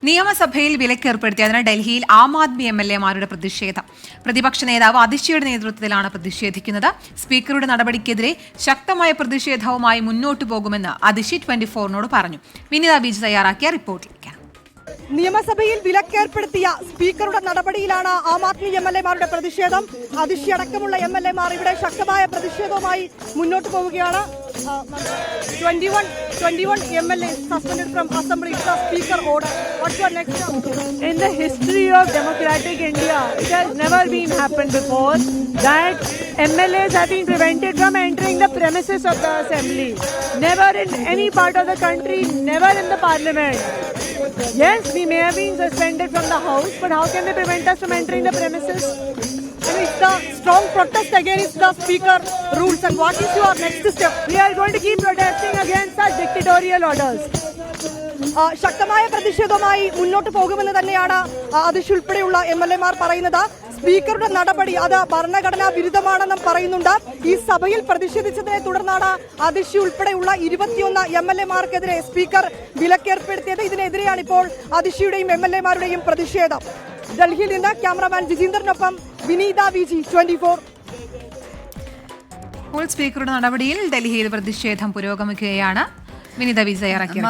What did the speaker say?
നിയമസഭയിൽ വിലക്കേർപ്പെടുത്തിയതിന് ഡൽഹിയിൽ ആം ആദ്മി എംഎൽഎമാരുടെ പ്രതിഷേധം. പ്രതിപക്ഷ നേതാവ് അതിഷിയുടെ നേതൃത്വത്തിലാണ് പ്രതിഷേധിക്കുന്നത്. സ്പീക്കറുടെ നടപടിക്കെതിരെ ശക്തമായ പ്രതിഷേധവുമായി മുന്നോട്ടു പോകുമെന്ന് അതിഷി 24നോട് പറഞ്ഞു. വിനിത ബീജ് തയ്യാറാക്കിയ റിപ്പോർട്ടിലേക്ക്. നിയമസഭയിൽ വിലക്കേർപ്പെടുത്തിയ സ്പീക്കറുടെ നടപടിയിലാണ് ആം ആദ്മി എംഎൽഎമാരുടെ പ്രതിഷേധം. അതിഷി അടക്കമുള്ള എംഎൽഎമാർ ഇവിടെ ശക്തമായ പ്രതിഷേധവുമായി മുന്നോട്ട് പോവുകയാണ്. 21 MLAs suspended from assembly. The speaker order. What's your next step? In the history of democratic India, it has never been happened before that MLAs have been prevented from entering the premises of the assembly. Never in any part of the country, never in the parliament. Yes, we may have been suspended from the house, but how can they prevent us from entering the premises? And it's the strong protest against the speaker rules. And what is your next step? We are going to keep protesting against such dictatorial orders. ശക്തമായ പ്രതിഷേധവുമായി മുന്നോട്ട് പോകുമെന്ന് തന്നെയാണ് അതിഷി ഉൾപ്പെടെയുള്ള എംഎൽഎമാർ പറയുന്നത്. സ്പീക്കറുടെ നടപടി അത് ഭരണഘടനാ വിരുദ്ധമാണെന്നും പറയുന്നുണ്ട്. ഈ സഭയിൽ പ്രതിഷേധിച്ചതിനെ തുടർന്നാണ് അതിഷി ഉൾപ്പെടെയുള്ള 21 എംഎൽഎമാർക്കെതിരെ സ്പീക്കർ വിലക്കേർപ്പെടുത്തിയത്. ഇതിനെതിരെയാണ് ഇപ്പോൾ അതിഷിയുടെയും എംഎൽഎമാരുടെയും പ്രതിഷേധം. ഡൽഹിയിൽ നിന്ന് ക്യാമറാമാൻ ജിതേന്ദ്രനൊപ്പം വിനീത ബീജി 24. സ്പീക്കറുടെ നടപടിയിൽ ഡൽഹിയിൽ പ്രതിഷേധം പുരോഗമിക്കുകയാണ്. വിനീത ബീജ് തയ്യാറാക്കിയ